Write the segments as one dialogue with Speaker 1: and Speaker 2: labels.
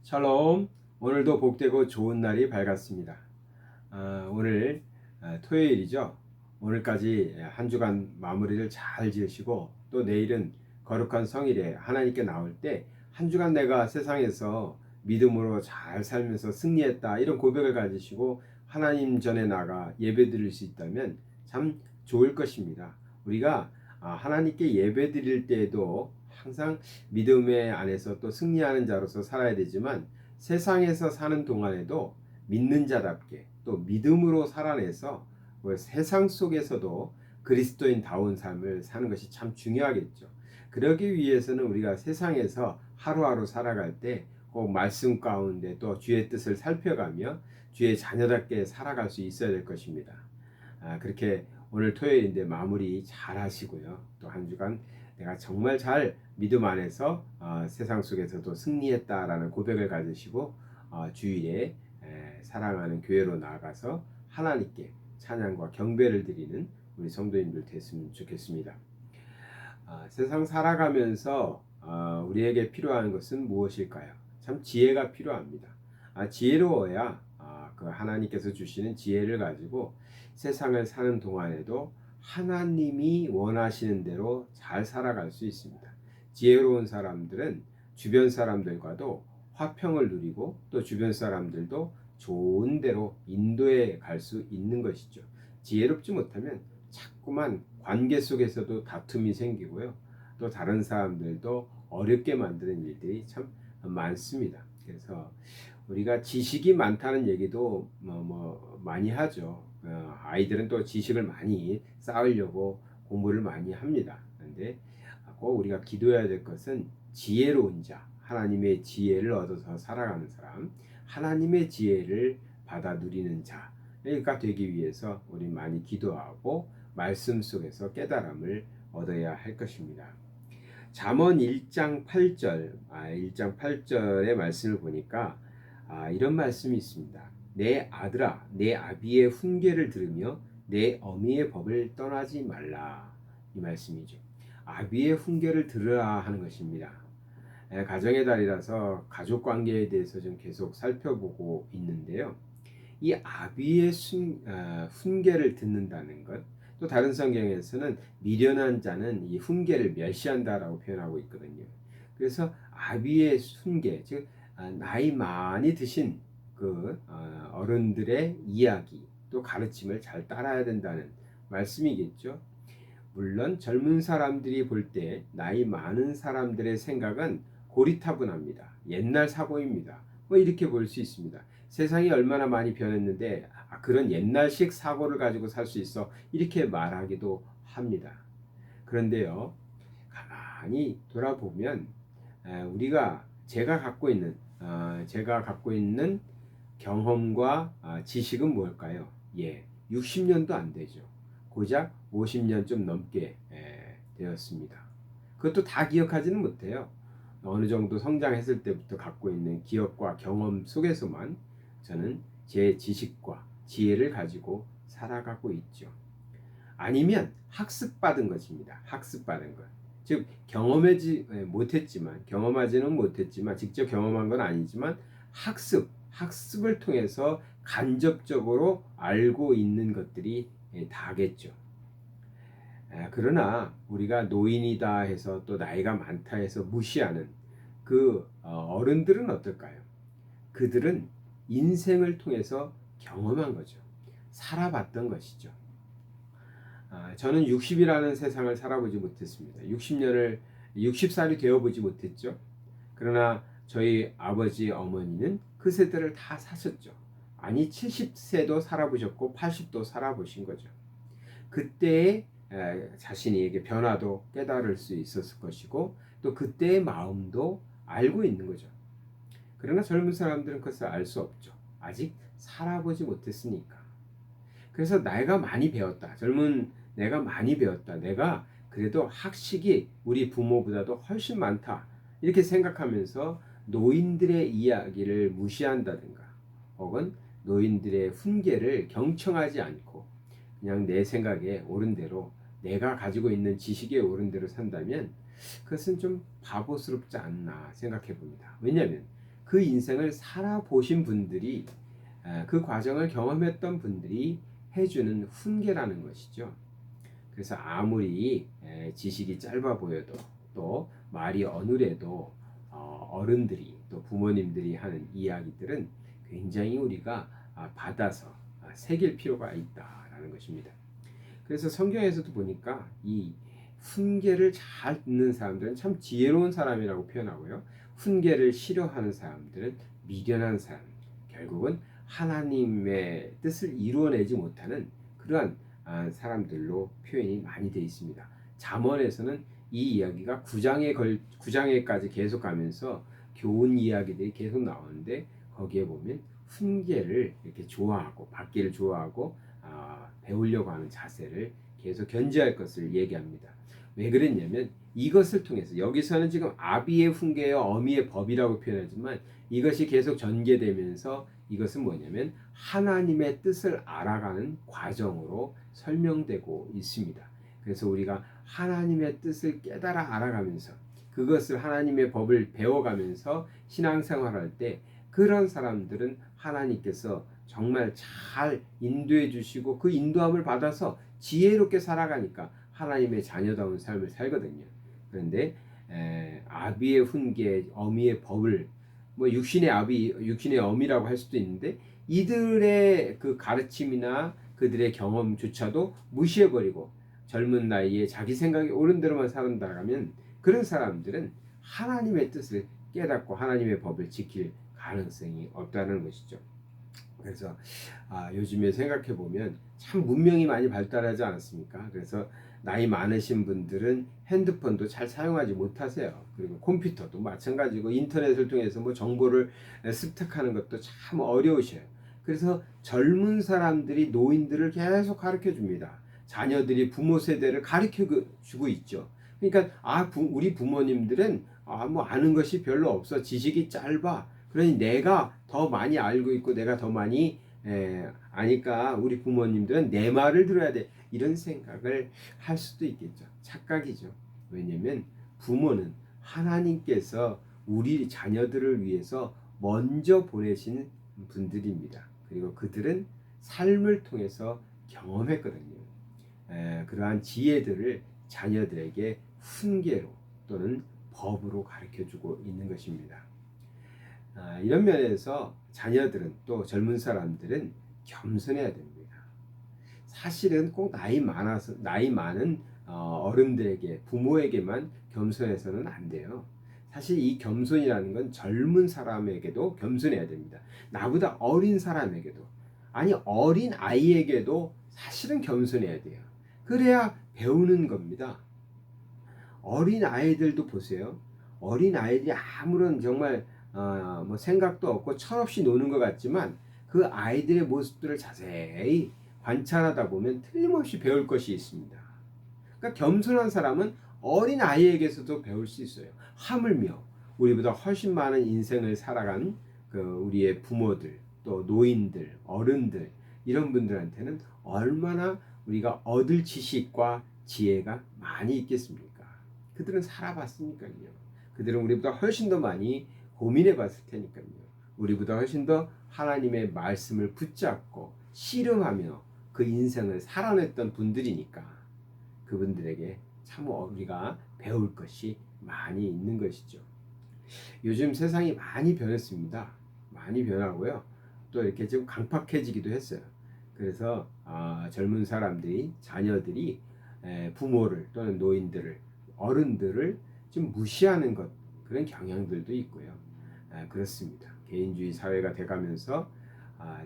Speaker 1: 샬롬. 오늘도 복되고 좋은 날이 밝았습니다. 오늘 토요일이죠. 오늘까지 한 주간 마무리를 잘 지으시고 또 내일은 거룩한 성일에 하나님께 나올 때 한 주간 내가 세상에서 믿음으로 잘 살면서 승리했다 이런 고백을 가지시고 하나님 전에 나가 예배 드릴 수 있다면 참 좋을 것입니다. 우리가 하나님께 예배 드릴 때에도 항상 믿음의 안에서 또 승리하는 자로서 살아야 되지만 세상에서 사는 동안에도 믿는 자답게 또 믿음으로 살아내서 세상 속에서도 그리스도인다운 삶을 사는 것이 참 중요하겠죠. 그러기 위해서는 우리가 세상에서 하루하루 살아갈 때 꼭 말씀 가운데 또 주의 뜻을 살펴가며 주의 자녀답게 살아갈 수 있어야 될 것입니다. 그렇게 오늘 토요일인데 마무리 잘 하시고요. 또 한 주간 내가 정말 잘 믿음 안에서 세상 속에서도 승리했다라는 고백을 가지시고 주일에 사랑하는 교회로 나아가서 하나님께 찬양과 경배를 드리는 우리 성도님들 됐으면 좋겠습니다. 세상 살아가면서 우리에게 필요한 것은 무엇일까요? 참 지혜가 필요합니다. 지혜로워야 그 하나님께서 주시는 지혜를 가지고 세상을 사는 동안에도 하나님이 원하시는 대로 잘 살아갈 수 있습니다. 지혜로운 사람들은 주변 사람들과도 화평을 누리고 또 주변 사람들도 좋은 대로 인도해 갈 수 있는 것이죠. 지혜롭지 못하면 자꾸만 관계 속에서도 다툼이 생기고요. 또 다른 사람들도 어렵게 만드는 일들이 참 많습니다. 그래서 우리가 지식이 많다는 얘기도 많이 하죠. 아이들은 또 지식을 많이 쌓으려고 공부를 많이 합니다. 그런데 꼭 우리가 기도해야 될 것은 지혜로운 자, 하나님의 지혜를 얻어서 살아가는 사람, 하나님의 지혜를 받아 누리는 자가 되기 위해서 우리 많이 기도하고 말씀 속에서 깨달음을 얻어야 할 것입니다. 잠언 1장 8절, 1장 8절의 말씀을 보니까 이런 말씀이 있습니다. 내 아들아, 내 아비의 훈계를 들으며 내 어미의 법을 떠나지 말라. 이 말씀이죠. 아비의 훈계를 들으라 하는 것입니다. 가정의 달이라서 가족 관계에 대해서 좀 계속 살펴보고 있는데요. 이 아비의 훈계를 듣는다는 것, 또 다른 성경에서는 미련한 자는 이 훈계를 멸시한다라고 표현하고 있거든요. 그래서 아비의 훈계, 즉 나이 많이 드신 그 어른들의 이야기 또 가르침을 잘 따라야 된다는 말씀이겠죠. 물론 젊은 사람들이 볼 때 나이 많은 사람들의 생각은 고리타분합니다. 옛날 사고입니다. 이렇게 볼 수 있습니다. 세상이 얼마나 많이 변했는데 그런 옛날식 사고를 가지고 살 수 있어 이렇게 말하기도 합니다. 그런데요, 가만히 돌아보면 우리가 제가 갖고 있는 경험과 지식은 뭘까요? 60년도 안 되죠. 고작 50년 좀 넘게 되었습니다. 그것도 다 기억하지는 못해요. 어느 정도 성장했을 때부터 갖고 있는 기억과 경험 속에서만 저는 제 지식과 지혜를 가지고 살아가고 있죠. 아니면 학습받은 것입니다. 학습받은 것. 즉 경험하지는 못했지만 직접 경험한 건 아니지만 학습을 통해서 간접적으로 알고 있는 것들이 다겠죠. 그러나 우리가 노인이다 해서 또 나이가 많다 해서 무시하는 그 어른들은 어떨까요? 그들은 인생을 통해서 경험한 거죠. 살아봤던 것이죠. 저는 60이라는 세상을 살아보지 못했습니다. 60살이 되어보지 못했죠. 그러나 저희 아버지 어머니는 그 세대를 다 사셨죠. 아니 70세도 살아보셨고 80도 살아보신 거죠. 그때의 자신에게 변화도 깨달을 수 있었을 것이고 또 그때의 마음도 알고 있는 거죠. 그러나 젊은 사람들은 그것을 알 수 없죠. 아직 살아보지 못했으니까. 그래서 내가 많이 배웠다. 젊은 내가 많이 배웠다. 내가 그래도 학식이 우리 부모보다도 훨씬 많다. 이렇게 생각하면서 노인들의 이야기를 무시한다든가 혹은 노인들의 훈계를 경청하지 않고 그냥 내 생각에 옳은 대로 내가 가지고 있는 지식에 옳은 대로 산다면 그것은 좀 바보스럽지 않나 생각해 봅니다. 왜냐하면 그 인생을 살아보신 분들이 그 과정을 경험했던 분들이 해주는 훈계라는 것이죠. 그래서 아무리 지식이 짧아 보여도 또 말이 어눌해도 어른들이 또 부모님들이 하는 이야기들은 굉장히 우리가 받아서 새길 필요가 있다라는 것입니다. 그래서 성경에서도 보니까 이 훈계를 잘 듣는 사람들은 참 지혜로운 사람이라고 표현하고요. 훈계를 싫어하는 사람들은 미련한 사람, 결국은 하나님의 뜻을 이루어내지 못하는 그러한 사람들로 표현이 많이 되어 있습니다. 잠언에서는 이 이야기가 9장에까지 계속 가면서 교훈 이야기들이 계속 나오는데 거기에 보면 훈계를 이렇게 좋아하고 받기를 좋아하고 배우려고 하는 자세를 계속 견지할 것을 얘기합니다. 왜 그랬냐면 이것을 통해서 여기서는 지금 아비의 훈계여 어미의 법이라고 표현하지만 이것이 계속 전개되면서 이것은 뭐냐면 하나님의 뜻을 알아가는 과정으로 설명되고 있습니다. 그래서 우리가 하나님의 뜻을 깨달아 알아가면서 그것을 하나님의 법을 배워가면서 신앙생활할 때 그런 사람들은 하나님께서 정말 잘 인도해 주시고 그 인도함을 받아서 지혜롭게 살아가니까 하나님의 자녀다운 삶을 살거든요. 그런데 아비의 훈계, 어미의 법을 뭐 육신의 아비, 육신의 어미라고 할 수도 있는데 이들의 그 가르침이나 그들의 경험조차도 무시해버리고 젊은 나이에 자기 생각이 옳은 대로만 살아가면 그런 사람들은 하나님의 뜻을 깨닫고 하나님의 법을 지킬 가능성이 없다는 것이죠. 그래서 요즘에 생각해 보면 참 문명이 많이 발달하지 않았습니까? 그래서 나이 많으신 분들은 핸드폰도 잘 사용하지 못하세요. 그리고 컴퓨터도 마찬가지고 인터넷을 통해서 뭐 정보를 습득하는 것도 참 어려우셔요. 그래서 젊은 사람들이 노인들을 계속 가르쳐 줍니다. 자녀들이 부모 세대를 가르쳐 주고 있죠. 그러니까 우리 부모님들은 뭐 아는 것이 별로 없어. 지식이 짧아. 그러니 내가 더 많이 알고 있고 내가 더 많이 아니까 우리 부모님들은 내 말을 들어야 돼. 이런 생각을 할 수도 있겠죠. 착각이죠. 왜냐면 부모는 하나님께서 우리 자녀들을 위해서 먼저 보내신 분들입니다. 그리고 그들은 삶을 통해서 경험했거든요. 그러한 지혜들을 자녀들에게 훈계로 또는 법으로 가르쳐주고 있는 것입니다. 이런 면에서 자녀들은 또 젊은 사람들은 겸손해야 됩니다. 사실은 꼭 나이 많은 어른들에게 부모에게만 겸손해서는 안 돼요. 사실 이 겸손이라는 건 젊은 사람에게도 겸손해야 됩니다. 나보다 어린 사람에게도 아니 어린 아이에게도 사실은 겸손해야 돼요. 그래야 배우는 겁니다. 어린 아이들도 보세요. 어린 아이들이 아무런 정말 뭐 생각도 없고 철없이 노는 것 같지만 그 아이들의 모습들을 자세히 관찰하다 보면 틀림없이 배울 것이 있습니다. 그러니까 겸손한 사람은 어린 아이에게서도 배울 수 있어요. 하물며 우리보다 훨씬 많은 인생을 살아간 그 우리의 부모들, 또 노인들, 어른들 이런 분들한테는 얼마나 우리가 얻을 지식과 지혜가 많이 있겠습니까? 그들은 살아봤으니까요. 그들은 우리보다 훨씬 더 많이 고민해 봤을 테니까요. 우리보다 훨씬 더 하나님의 말씀을 붙잡고 씨름하며 그 인생을 살아냈던 분들이니까 그분들에게 참 우리가 배울 것이 많이 있는 것이죠. 요즘 세상이 많이 변했습니다. 많이 변하고요. 또 이렇게 좀 강팍해지기도 했어요. 그래서 젊은 사람들이 자녀들이 부모를 또는 노인들을 어른들을 좀 무시하는 것 그런 경향들도 있고요. 그렇습니다. 개인주의 사회가 돼가면서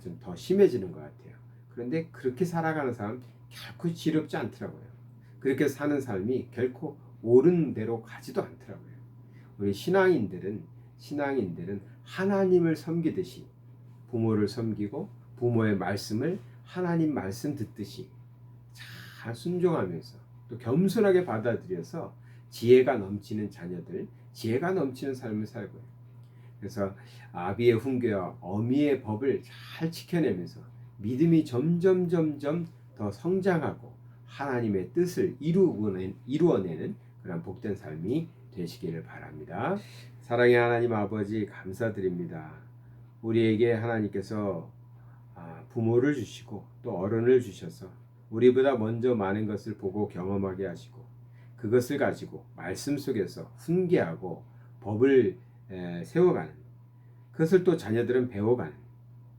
Speaker 1: 좀 더 심해지는 것 같아요. 그런데 그렇게 살아가는 사람 결코 지럽지 않더라고요. 그렇게 사는 삶이 결코 옳은 대로 가지도 않더라고요. 우리 신앙인들은 하나님을 섬기듯이 부모를 섬기고 부모의 말씀을 하나님 말씀 듣듯이 잘 순종하면서 또 겸손하게 받아들여서 지혜가 넘치는 자녀들, 지혜가 넘치는 삶을 살고요. 그래서 아비의 훈계와 어미의 법을 잘 지켜내면서 믿음이 점점 더 성장하고 하나님의 뜻을 이루어내는 그런 복된 삶이 되시기를 바랍니다. 사랑의 하나님 아버지 감사드립니다. 우리에게 하나님께서 부모를 주시고 또 어른을 주셔서 우리보다 먼저 많은 것을 보고 경험하게 하시고 그것을 가지고 말씀 속에서 훈계하고 법을 세워가는, 그것을 또 자녀들은 배워가는,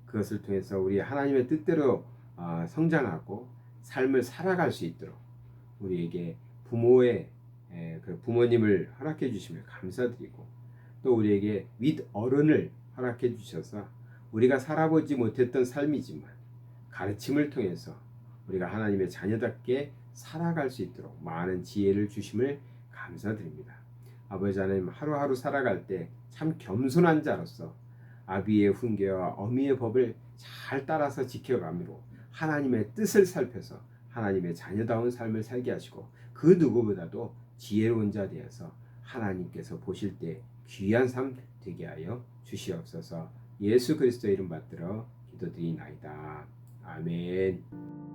Speaker 1: 그것을 통해서 우리 하나님의 뜻대로 성장하고 삶을 살아갈 수 있도록 우리에게 부모의 그 부모님을 허락해 주심을 감사드리고, 또 우리에게 윗 어른을 허락해 주셔서 우리가 살아보지 못했던 삶이지만 가르침을 통해서 우리가 하나님의 자녀답게 살아갈 수 있도록 많은 지혜를 주심을 감사드립니다. 아버지 하나님, 하루하루 살아갈 때 참 겸손한 자로서 아비의 훈계와 어미의 법을 잘 따라서 지켜가므로 하나님의 뜻을 살펴서 하나님의 자녀다운 삶을 살게 하시고 그 누구보다도 지혜로운 자 되어서 하나님께서 보실 때 귀한 삶 되게 하여 주시옵소서. 예수 그리스도의 이름 받들어 기도드리나이다. 아멘.